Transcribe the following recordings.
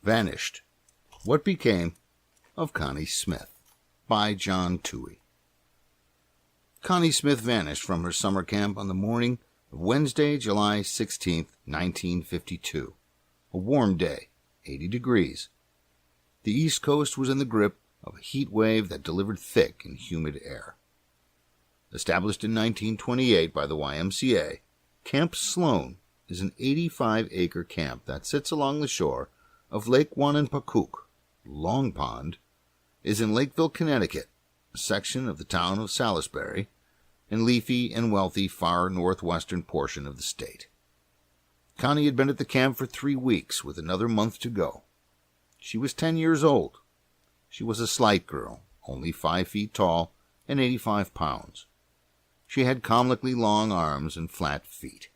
Vanished. What Became of Connie Smith by John Touhy. Connie Smith vanished from her summer camp on the morning of Wednesday, July 16, 1952. A warm day, 80 degrees. The East Coast was in the grip of a heat wave that delivered thick and humid air. Established in 1928 by the YMCA, Camp Sloan is an 85-acre camp that sits along the shore of Lake Wanenpakuk. Long Pond is in Lakeville, Connecticut, a section of the town of Salisbury, and leafy and wealthy far northwestern portion of the state. Connie had been at the camp for 3 weeks, with another month to go. She was 10 years old. She was a slight girl, only 5 feet tall and 85 pounds. She had comically long arms and flat feet.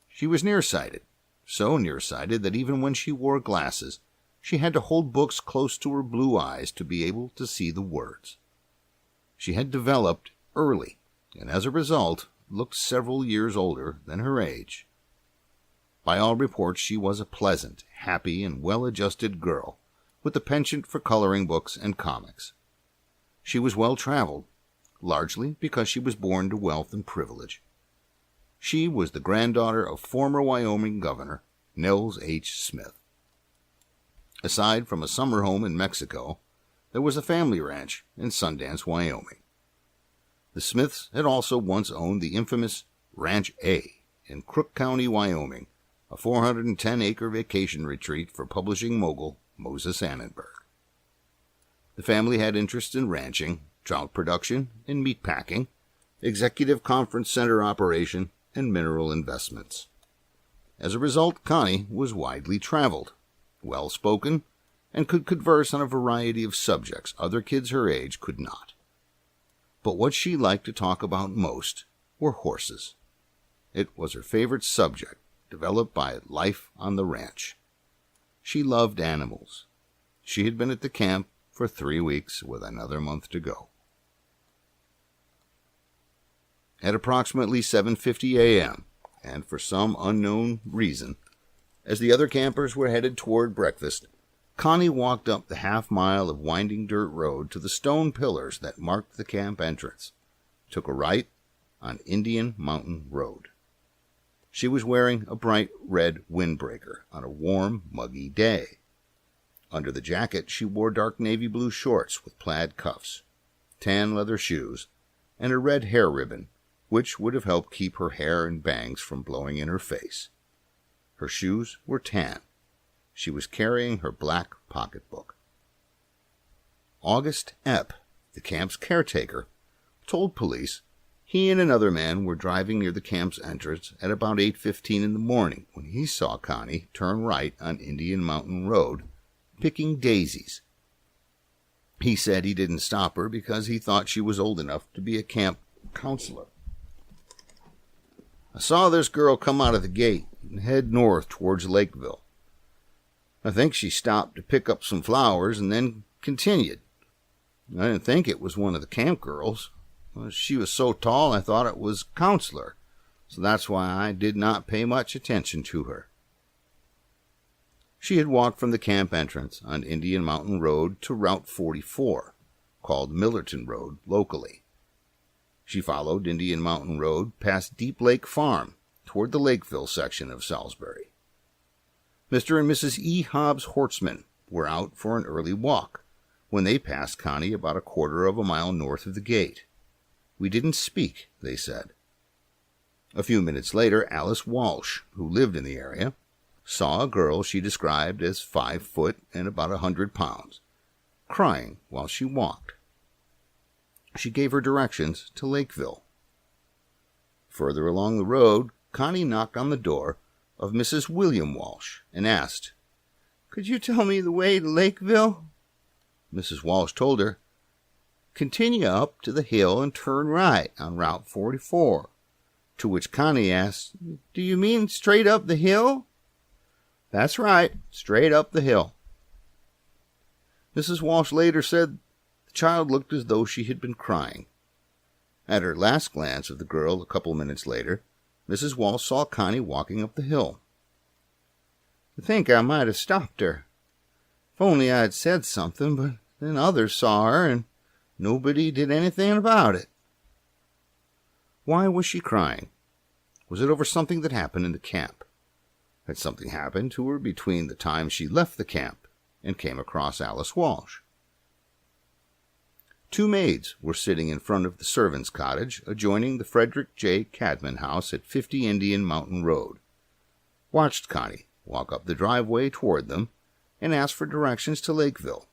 She was nearsighted, so nearsighted that even when she wore glasses, she had to hold books close to her blue eyes to be able to see the words. She had developed early, and as a result, looked several years older than her age. By all reports, she was a pleasant, happy, and well-adjusted girl, with a penchant for coloring books and comics. She was well-traveled, largely because she was born to wealth and privilege. She was the granddaughter of former Wyoming Governor Nels H. Smith. Aside from a summer home in Mexico, there was a family ranch in Sundance, Wyoming. The Smiths had also once owned the infamous Ranch A in Crook County, Wyoming, a 410-acre vacation retreat for publishing mogul Moses Annenberg. The family had interests in ranching, trout production, and meat packing, executive conference center operation, and mineral investments. As a result, Connie was widely traveled, well-spoken, and could converse on a variety of subjects other kids her age could not. But what she liked to talk about most were horses. It was her favorite subject, developed by life on the ranch. She loved animals. She had been at the camp for 3 weeks, with another month to go. At approximately 7:50 a.m., and for some unknown reason, as the other campers were headed toward breakfast, Connie walked up the half-mile of winding dirt road to the stone pillars that marked the camp entrance, took a right on Indian Mountain Road. She was wearing a bright red windbreaker on a warm, muggy day. Under the jacket, she wore dark navy blue shorts with plaid cuffs, tan leather shoes, and a red hair ribbon, which would have helped keep her hair and bangs from blowing in her face. Her shoes were tan. She was carrying her black pocketbook. August Epp, the camp's caretaker, told police he and another man were driving near the camp's entrance at about 8:15 in the morning when he saw Connie turn right on Indian Mountain Road, picking daisies. He said he didn't stop her because he thought she was old enough to be a camp counselor. "I saw this girl come out of the gate and head north towards Lakeville. I think she stopped to pick up some flowers and then continued. I didn't think it was one of the camp girls. She was so tall I thought it was counselor, so that's why I did not pay much attention to her." She had walked from the camp entrance on Indian Mountain Road to Route 44, called Millerton Road locally. She followed Indian Mountain Road past Deep Lake Farm toward the Lakeville section of Salisbury. Mr. and Mrs. E. Hobbs Hortzman were out for an early walk when they passed Connie about a quarter of a mile north of the gate. "We didn't speak," they said. A few minutes later, Alice Walsh, who lived in the area, saw a girl she described as 5 foot and about 100 pounds, crying while she walked. She gave her directions to Lakeville. Further along the road, Connie knocked on the door of Mrs. William Walsh and asked, "Could you tell me the way to Lakeville?" Mrs. Walsh told her, "Continue up to the hill and turn right on Route 44, to which Connie asked, "Do you mean straight up the hill?" "That's right, straight up the hill." Mrs. Walsh later said the child looked as though she had been crying. At her last glance of the girl a couple minutes later, Mrs. Walsh saw Connie walking up the hill. "I think I might have stopped her," only I'd said something, but then others saw her, and nobody did anything about it." Why was she crying? Was it over something that happened in the camp? Had something happened to her between the time she left the camp and came across Alice Walsh? Two maids were sitting in front of the servants' cottage adjoining the Frederick J. Cadman house at 50 Indian Mountain Road, watched Connie walk up the driveway toward them, and asked for directions to Lakeville.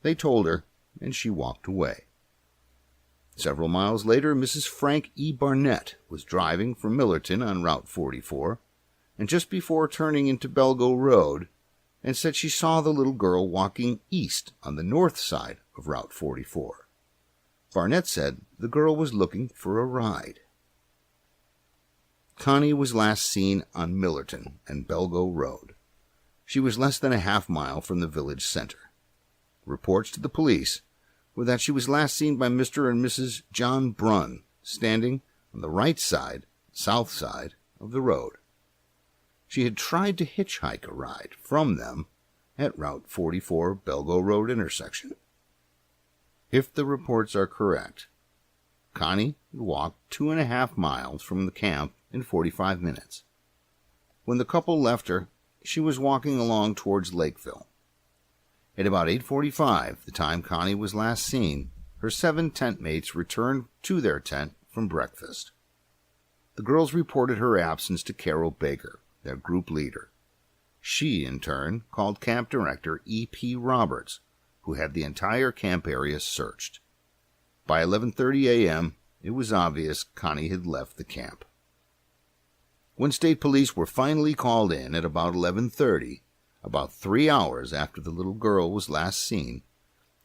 They told her, and she walked away. Several miles later, Mrs. Frank E. Barnett was driving from Millerton on Route 44, and just before turning into Belgo Road, and said she saw the little girl walking east on the north side of Route 44. Barnett said the girl was looking for a ride. Connie was last seen on Millerton and Belgo Road. She was less than a half-mile from the village center. Reports to the police were that she was last seen by Mr. and Mrs. John Brunn, standing on the right side, south side, of the road. She had tried to hitchhike a ride from them at Route 44 Belgo Road intersection. If the reports are correct, Connie had walked 2.5 miles from the camp in 45 minutes. When the couple left her, she was walking along towards Lakeville. At about 8:45, the time Connie was last seen, her 7 tent mates returned to their tent from breakfast. The girls reported her absence to Carol Baker, their group leader. She, in turn, called Camp Director E.P. Roberts, who had the entire camp area searched. By 11:30 a.m., it was obvious Connie had left the camp. When state police were finally called in at about 11:30, about 3 hours after the little girl was last seen,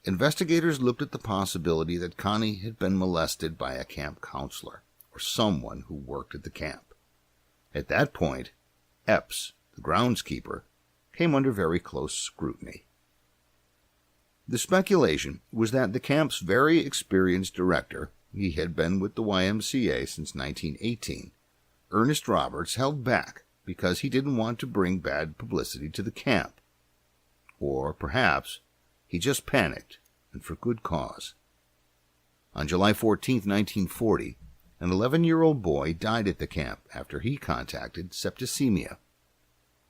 investigators looked at the possibility that Connie had been molested by a camp counselor or someone who worked at the camp. At that point, Epps, the groundskeeper, came under very close scrutiny. The speculation was that the camp's very experienced director, he had been with the YMCA since 1918, Ernest Roberts, held back because he didn't want to bring bad publicity to the camp. Or perhaps he just panicked, and for good cause. On July 14, 1940, an 11-year-old boy died at the camp after he contacted septicemia.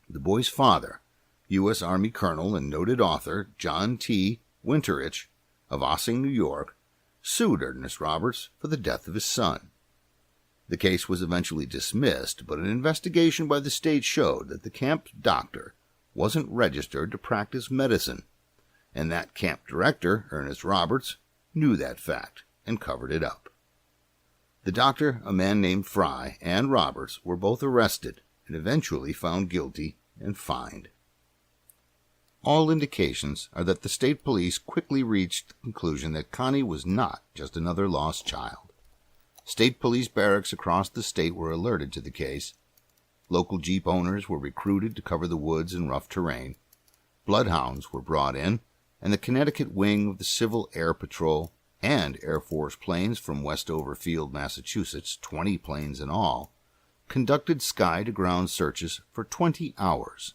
The boy's father, U.S. Army Colonel and noted author John T. Winterich of Ossing, New York, sued Ernest Roberts for the death of his son. The case was eventually dismissed, but an investigation by the state showed that the camp's doctor wasn't registered to practice medicine, and that camp director, Ernest Roberts, knew that fact and covered it up. The doctor, a man named Fry, and Roberts were both arrested and eventually found guilty and fined. All indications are that the state police quickly reached the conclusion that Connie was not just another lost child. State police barracks across the state were alerted to the case. Local Jeep owners were recruited to cover the woods and rough terrain. Bloodhounds were brought in, and the Connecticut wing of the Civil Air Patrol and Air Force planes from Westover Field, Massachusetts, 20 planes in all, conducted sky-to-ground searches for 20 hours.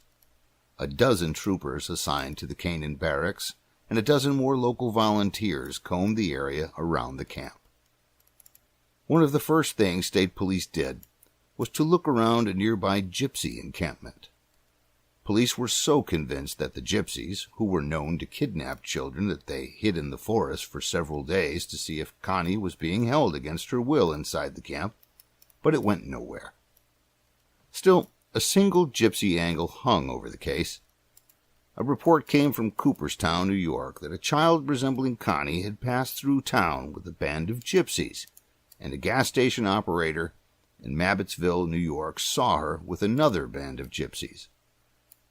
A dozen troopers assigned to the Canaan barracks and a dozen more local volunteers combed the area around the camp. One of the first things state police did was to look around a nearby gypsy encampment. Police were so convinced that the gypsies, who were known to kidnap children, that they hid in the forest for several days to see if Connie was being held against her will inside the camp, but it went nowhere. Still, a single gypsy angle hung over the case. A report came from Cooperstown, New York, that a child resembling Connie had passed through town with a band of gypsies, and a gas station operator in Mabbittsville, New York, saw her with another band of gypsies.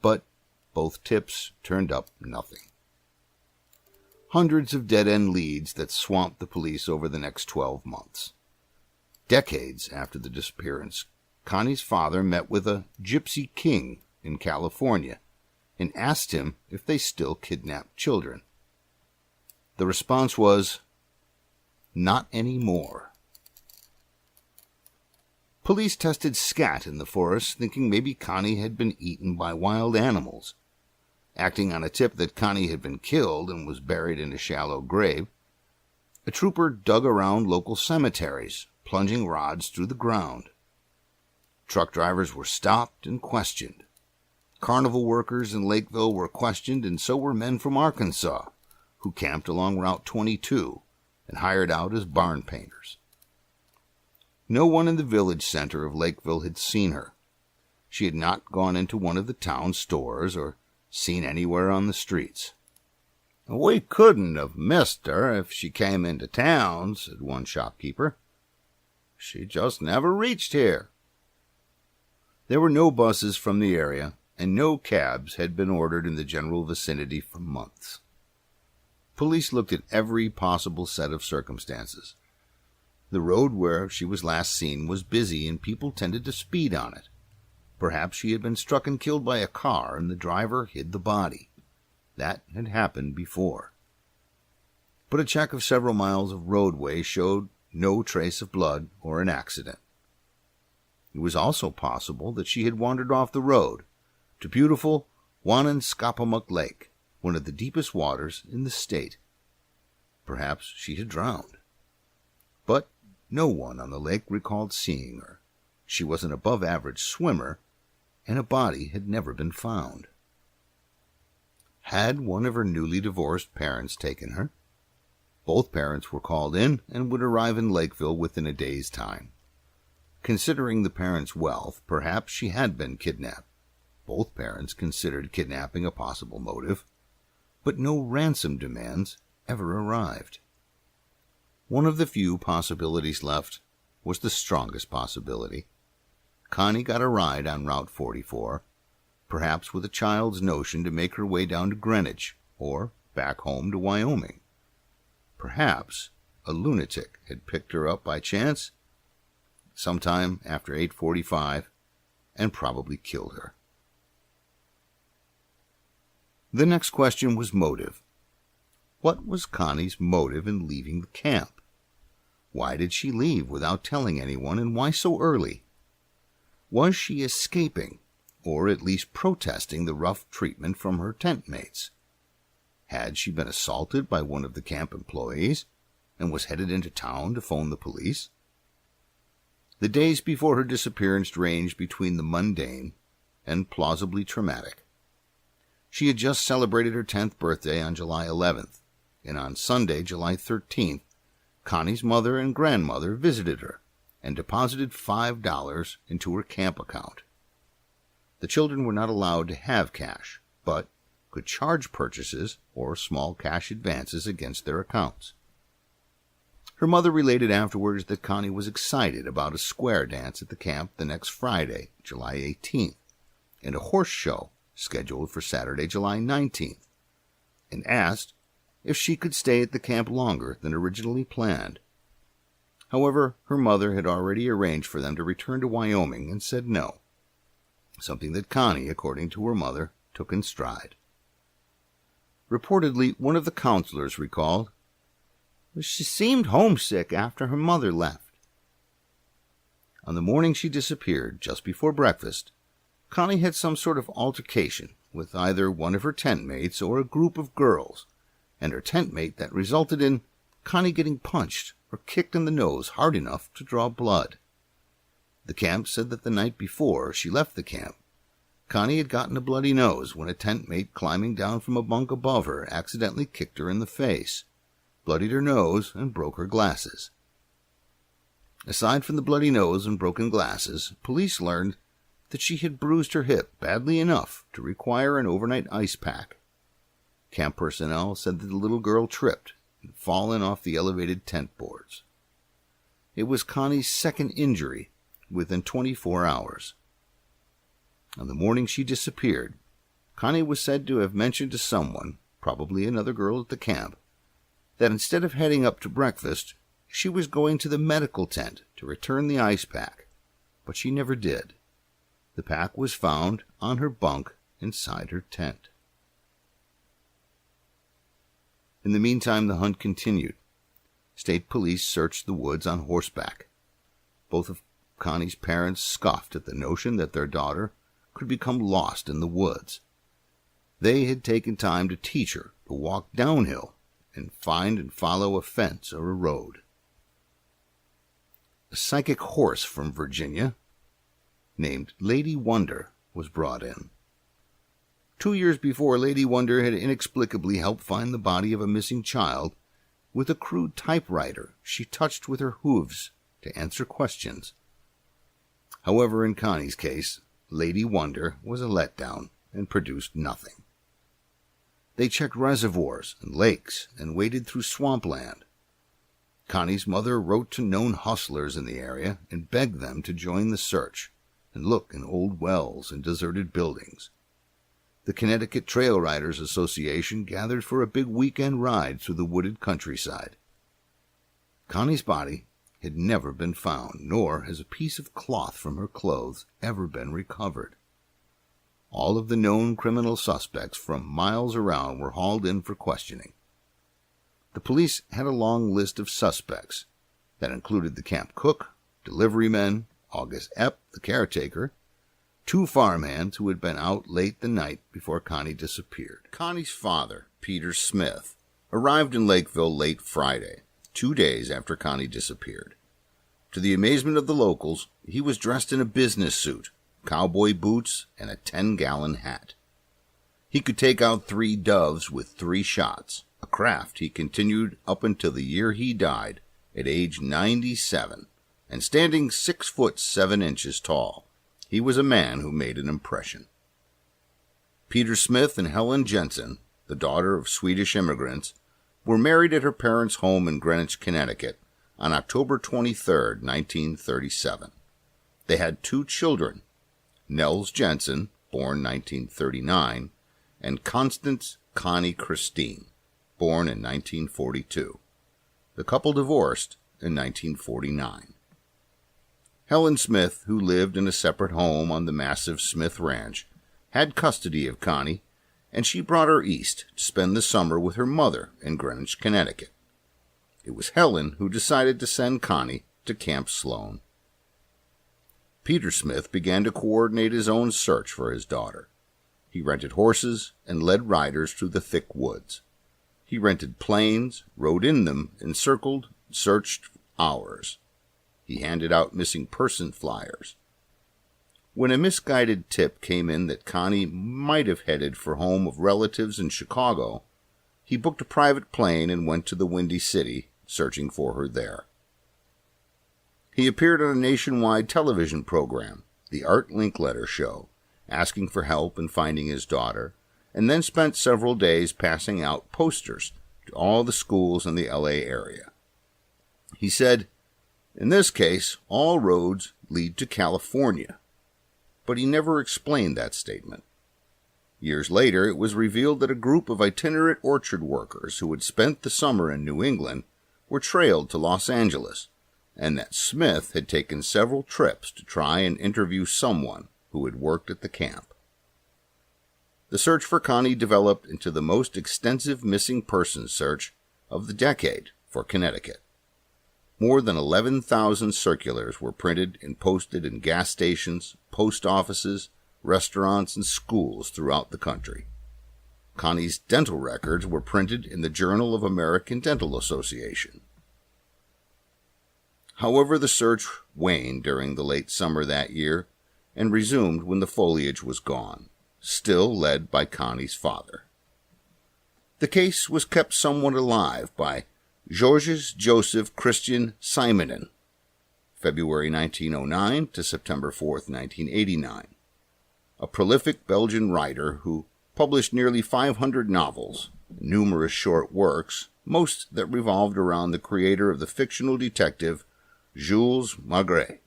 But both tips turned up nothing. Hundreds of dead-end leads that swamped the police over the next 12 months. Decades after the disappearance, Connie's father met with a gypsy king in California and asked him if they still kidnapped children. The response was, "Not anymore." Police tested scat in the forest, thinking maybe Connie had been eaten by wild animals. Acting on a tip that Connie had been killed and was buried in a shallow grave, a trooper dug around local cemeteries, plunging rods through the ground. Truck drivers were stopped and questioned. Carnival workers in Lakeville were questioned, and so were men from Arkansas, who camped along Route 22 and hired out as barn painters. No one in the village center of Lakeville had seen her. She had not gone into one of the town stores or seen anywhere on the streets. "We couldn't have missed her if she came into town," said one shopkeeper. "She just never reached here." There were no buses from the area, and no cabs had been ordered in the general vicinity for months. Police looked at every possible set of circumstances. The road where she was last seen was busy, and people tended to speed on it. Perhaps she had been struck and killed by a car, and the driver hid the body. That had happened before. But a check of several miles of roadway showed no trace of blood or an accident. It was also possible that she had wandered off the road to beautiful Wanenskapamuck Lake, one of the deepest waters in the state. Perhaps she had drowned. But no one on the lake recalled seeing her. She was an above-average swimmer, and a body had never been found. Had one of her newly divorced parents taken her? Both parents were called in and would arrive in Lakeville within a day's time. Considering the parents' wealth, perhaps she had been kidnapped. Both parents considered kidnapping a possible motive, but no ransom demands ever arrived. One of the few possibilities left was the strongest possibility. Connie got a ride on Route 44, perhaps with a child's notion to make her way down to Greenwich or back home to Wyoming. Perhaps a lunatic had picked her up by chance sometime after 8:45 and probably killed her. The next question was motive. What was Connie's motive in leaving the camp? Why did she leave without telling anyone, and why so early? Was she escaping, or at least protesting the rough treatment from her tent mates? Had she been assaulted by one of the camp employees and was headed into town to phone the police? The days before her disappearance ranged between the mundane and plausibly traumatic. She had just celebrated her 10th birthday on July 11th, and on Sunday, July 13th, Connie's mother and grandmother visited her and deposited $5 into her camp account. The children were not allowed to have cash, but could charge purchases or small cash advances against their accounts. Her mother related afterwards that Connie was excited about a square dance at the camp the next Friday, July 18th, and a horse show scheduled for Saturday, July 19th, and asked if she could stay at the camp longer than originally planned. However, her mother had already arranged for them to return to Wyoming and said no, something that Connie, according to her mother, took in stride. Reportedly, one of the counselors recalled, "She seemed homesick after her mother left." On the morning she disappeared, just before breakfast, Connie had some sort of altercation with either one of her tent mates or a group of girls, and her tent mate that resulted in Connie getting punched or kicked in the nose hard enough to draw blood. The camp said that the night before she left the camp, Connie had gotten a bloody nose when a tent mate climbing down from a bunk above her accidentally kicked her in the face, bloodied her nose, and broke her glasses. Aside from the bloody nose and broken glasses, police learned that she had bruised her hip badly enough to require an overnight ice pack. Camp personnel said that the little girl tripped and fallen off the elevated tent boards. It was Connie's second injury within 24 hours. On the morning she disappeared, Connie was said to have mentioned to someone, probably another girl at the camp, that instead of heading up to breakfast, she was going to the medical tent to return the ice pack, but she never did. The pack was found on her bunk inside her tent. In the meantime, the hunt continued. State police searched the woods on horseback. Both of Connie's parents scoffed at the notion that their daughter could become lost in the woods. They had taken time to teach her to walk downhill and find and follow a fence or a road. A psychic horse from Virginia, named Lady Wonder, was brought in. 2 years before, Lady Wonder had inexplicably helped find the body of a missing child with a crude typewriter she touched with her hooves to answer questions. However, in Connie's case, Lady Wonder was a letdown and produced nothing. They checked reservoirs and lakes and waded through swampland. Connie's mother wrote to known hustlers in the area and begged them to join the search and look in old wells and deserted buildings. The Connecticut Trail Riders Association gathered for a big weekend ride through the wooded countryside. Connie's body had never been found, nor has a piece of cloth from her clothes ever been recovered. All of the known criminal suspects from miles around were hauled in for questioning. The police had a long list of suspects that included the camp cook, delivery men, August Epp, the caretaker, 2 farmhands who had been out late the night before Connie disappeared. Connie's father, Peter Smith, arrived in Lakeville late Friday, 2 days after Connie disappeared. To the amazement of the locals, he was dressed in a business suit, cowboy boots, and a 10-gallon hat. He could take out 3 doves with 3 shots, a craft he continued up until the year he died at age 97, and standing 6 foot 7 inches tall. He was a man who made an impression. Peter Smith and Helen Jensen, the daughter of Swedish immigrants, were married at her parents' home in Greenwich, Connecticut, on October 23, 1937. They had 2 children, Nels Jensen, born 1939, and Constance Connie Christine, born in 1942. The couple divorced in 1949. Helen Smith, who lived in a separate home on the massive Smith Ranch, had custody of Connie, and she brought her east to spend the summer with her mother in Greenwich, Connecticut. It was Helen who decided to send Connie to Camp Sloan. Peter Smith began to coordinate his own search for his daughter. He rented horses and led riders through the thick woods. He rented planes, rode in them, and searched hours. He handed out missing person flyers. When a misguided tip came in that Connie might have headed for home of relatives in Chicago, he booked a private plane and went to the Windy City, searching for her there. He appeared on a nationwide television program, the Art Linkletter Show, asking for help in finding his daughter, and then spent several days passing out posters to all the schools in the L.A. area. He said, "In this case, all roads lead to California," but he never explained that statement. Years later, it was revealed that a group of itinerant orchard workers who had spent the summer in New England were trailed to Los Angeles, and that Smith had taken several trips to try and interview someone who had worked at the camp. The search for Connie developed into the most extensive missing persons search of the decade for Connecticut. More than 11,000 circulars were printed and posted in gas stations, post offices, restaurants, and schools throughout the country. Connie's dental records were printed in the Journal of American Dental Association. However, the search waned during the late summer that year and resumed when the foliage was gone, still led by Connie's father. The case was kept somewhat alive by Georges Joseph Christian Simonin, February 1909 to September 4, 1989, a prolific Belgian writer who published nearly 500 novels, numerous short works, most that revolved around the creator of the fictional detective Jules Maigret.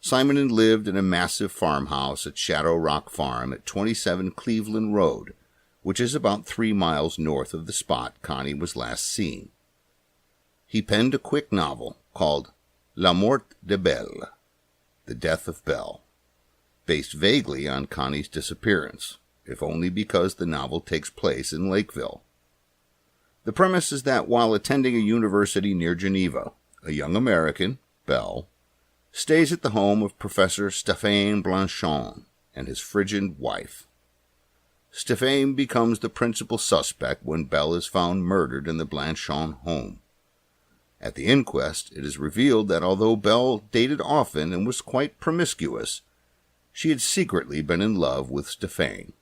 Simonin lived in a massive farmhouse at Shadow Rock Farm at 27 Cleveland Road, which is about 3 miles north of the spot Connie was last seen. He penned a quick novel called La Mort de Belle, The Death of Belle, based vaguely on Connie's disappearance, if only because the novel takes place in Lakeville. The premise is that while attending a university near Geneva, a young American, Belle, stays at the home of Professor Stéphane Blanchon and his frigid wife. Stefan becomes the principal suspect when Belle is found murdered in the Blanchon home. At the inquest, it is revealed that although Belle dated often and was quite promiscuous, she had secretly been in love with Stefan.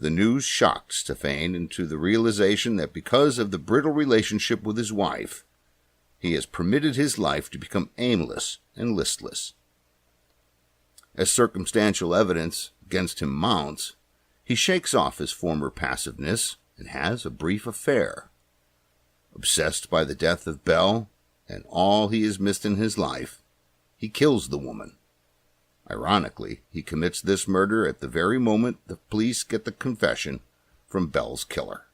The news shocked Stefan into the realization that because of the brittle relationship with his wife, he has permitted his life to become aimless and listless. As circumstantial evidence against him mounts, he shakes off his former passiveness and has a brief affair. Obsessed by the death of Belle and all he has missed in his life, he kills the woman. Ironically, he commits this murder at the very moment the police get the confession from Belle's killer.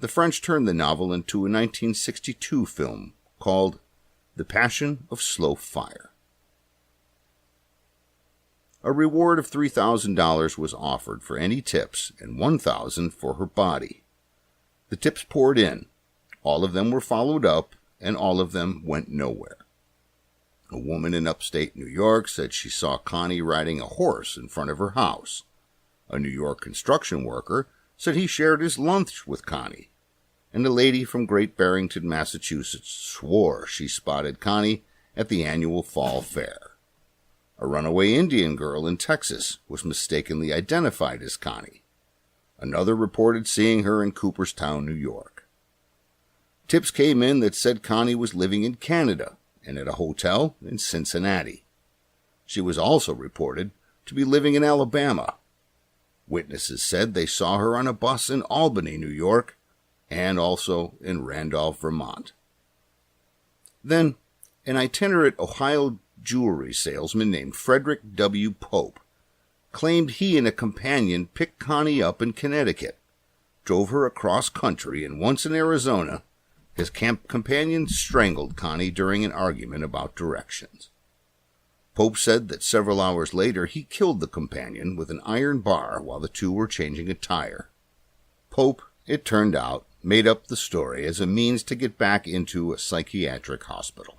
The French turned the novel into a 1962 film called The Passion of Slow Fire. A reward of $3,000 was offered for any tips and $1,000 for her body. The tips poured in. All of them were followed up, and all of them went nowhere. A woman in upstate New York said she saw Connie riding a horse in front of her house. A New York construction worker said he shared his lunch with Connie. And a lady from Great Barrington, Massachusetts, swore she spotted Connie at the annual fall fair. A runaway Indian girl in Texas was mistakenly identified as Connie. Another reported seeing her in Cooperstown, New York. Tips came in that said Connie was living in Canada and at a hotel in Cincinnati. She was also reported to be living in Alabama. Witnesses said they saw her on a bus in Albany, New York, and also in Randolph, Vermont. Then, an itinerant Ohio jewelry salesman named Frederick W. Pope claimed he and a companion picked Connie up in Connecticut, drove her across country, and once in Arizona, his companion strangled Connie during an argument about directions. Pope said that several hours later he killed the companion with an iron bar while the two were changing a tire. Pope, it turned out, made up the story as a means to get back into a psychiatric hospital.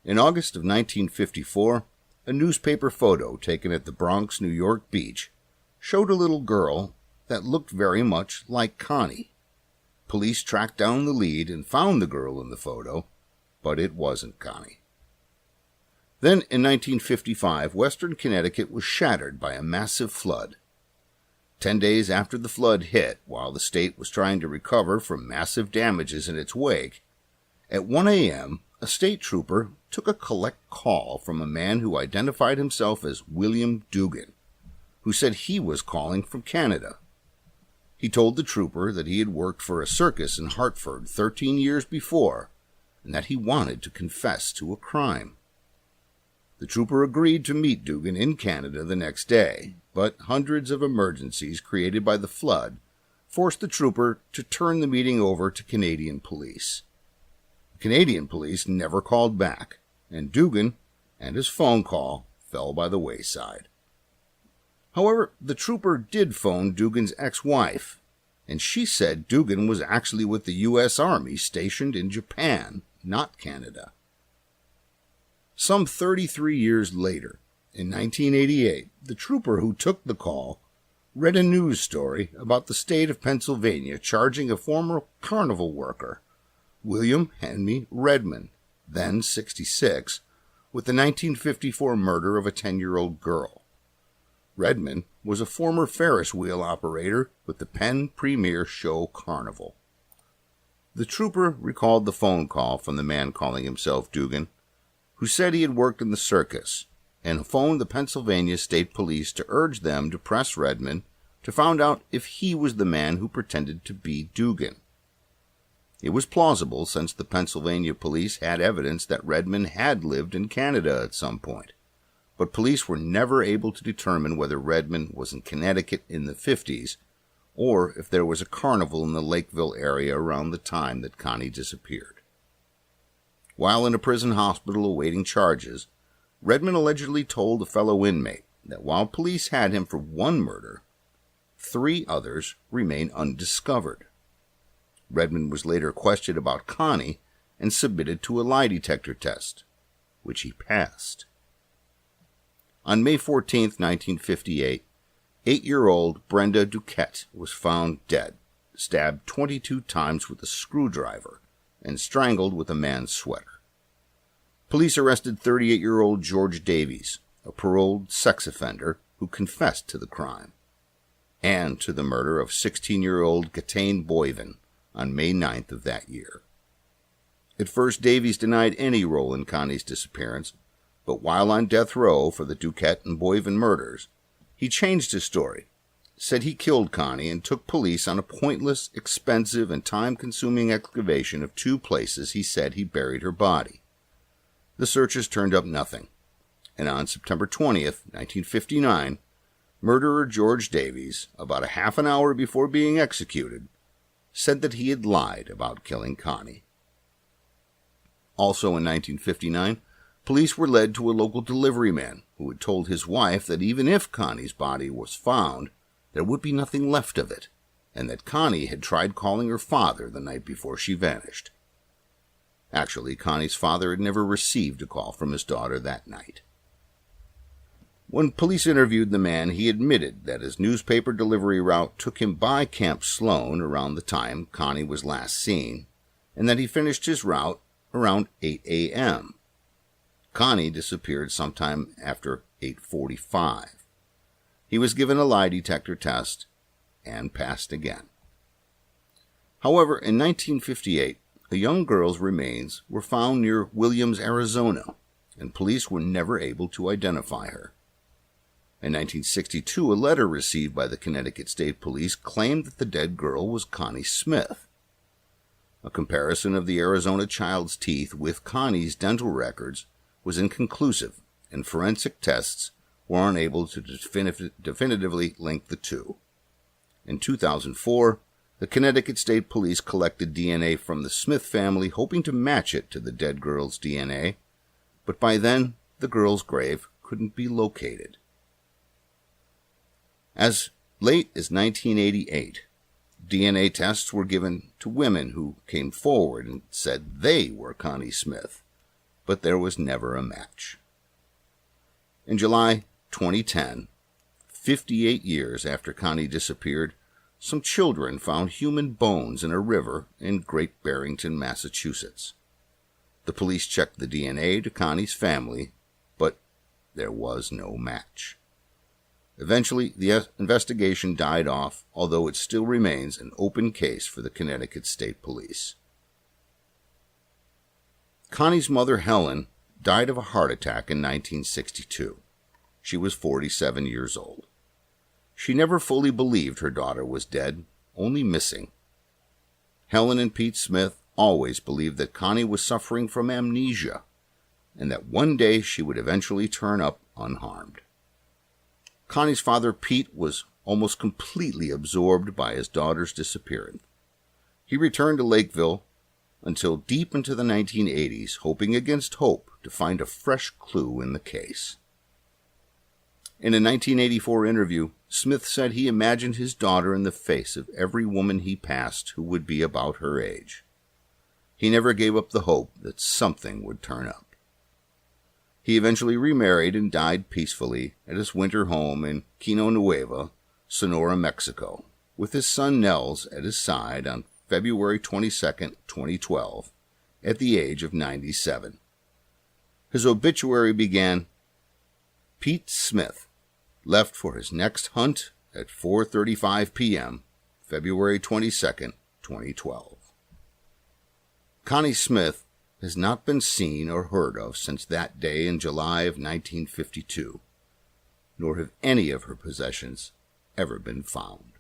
In August of 1954, a newspaper photo taken at the Bronx, New York beach showed a little girl that looked very much like Connie. Police tracked down the lead and found the girl in the photo, but it wasn't Connie. Then, in 1955, western Connecticut was shattered by a massive flood. 10 days after the flood hit, while the state was trying to recover from massive damages in its wake, at 1 a.m., a state trooper took a collect call from a man who identified himself as William Dugan, who said he was calling from Canada. He told the trooper that he had worked for a circus in Hartford 13 years before, and that he wanted to confess to a crime. The trooper agreed to meet Dugan in Canada the next day, but hundreds of emergencies created by the flood forced the trooper to turn the meeting over to Canadian police. The Canadian police never called back, and Dugan and his phone call fell by the wayside. However, the trooper did phone Dugan's ex-wife, and she said Dugan was actually with the U.S. Army stationed in Japan, not Canada. Some 33 years later, in 1988, the trooper who took the call read a news story about the state of Pennsylvania charging a former carnival worker, William Henry Redmond, then 66, with the 1954 murder of a 10-year-old girl. Redmond was a former Ferris wheel operator with the Penn Premier Show Carnival. The trooper recalled the phone call from the man calling himself Dugan, who said he had worked in the circus, and phoned the Pennsylvania State Police to urge them to press Redmond to find out if he was the man who pretended to be Dugan. It was plausible since the Pennsylvania police had evidence that Redmond had lived in Canada at some point, but police were never able to determine whether Redmond was in Connecticut in the 50s or if there was a carnival in the Lakeville area around the time that Connie disappeared. While in a prison hospital awaiting charges, Redmond allegedly told a fellow inmate that while police had him for one murder, 3 others remain undiscovered. Redmond was later questioned about Connie and submitted to a lie detector test, which he passed. On May 14, 1958, 8-year-old Brenda Duquette was found dead, stabbed 22 times with a screwdriver, and strangled with a man's sweater. Police arrested 38-year-old George Davies, a paroled sex offender who confessed to the crime, and to the murder of 16-year-old Gatane Boyven on May 9th of that year. At first, Davies denied any role in Connie's disappearance, but while on death row for the Duquette and Boyven murders, he changed his story, said he killed Connie, and took police on a pointless, expensive, and time-consuming excavation of 2 places he said he buried her body. The searches turned up nothing, and on September 20th, 1959, murderer George Davies, about a half an hour before being executed, said that he had lied about killing Connie. Also in 1959, police were led to a local delivery man who had told his wife that even if Connie's body was found, there would be nothing left of it, and that Connie had tried calling her father the night before she vanished. Actually, Connie's father had never received a call from his daughter that night. When police interviewed the man, he admitted that his newspaper delivery route took him by Camp Sloan around the time Connie was last seen, and that he finished his route around 8 a.m. Connie disappeared sometime after 8:45. He was given a lie detector test and passed again. However, in 1958, a young girl's remains were found near Williams, Arizona, and police were never able to identify her. In 1962, a letter received by the Connecticut State Police claimed that the dead girl was Connie Smith. A comparison of the Arizona child's teeth with Connie's dental records was inconclusive, and forensic tests were unable to definitively link the two. In 2004, the Connecticut State Police collected DNA from the Smith family, hoping to match it to the dead girl's DNA, but by then, the girl's grave couldn't be located. As late as 1988, DNA tests were given to women who came forward and said they were Connie Smith, but there was never a match. In July 2010, 58 years after Connie disappeared, some children found human bones in a river in Great Barrington, Massachusetts. The police checked the DNA to Connie's family, but there was no match. Eventually, the investigation died off, although it still remains an open case for the Connecticut State Police. Connie's mother, Helen, died of a heart attack in 1962. She was 47 years old. She never fully believed her daughter was dead, only missing. Helen and Pete Smith always believed that Connie was suffering from amnesia, and that one day she would eventually turn up unharmed. Connie's father, Pete, was almost completely absorbed by his daughter's disappearance. He returned to Lakeville until deep into the 1980s, hoping against hope to find a fresh clue in the case. In a 1984 interview, Smith said he imagined his daughter in the face of every woman he passed who would be about her age. He never gave up the hope that something would turn up. He eventually remarried and died peacefully at his winter home in Quino Nueva, Sonora, Mexico, with his son Nels at his side on February 22, 2012, at the age of 97. His obituary began, Pete Smith left for his next hunt at 4:35 p.m., February 22, 2012. Connie Smith has not been seen or heard of since that day in July of 1952, nor have any of her possessions ever been found.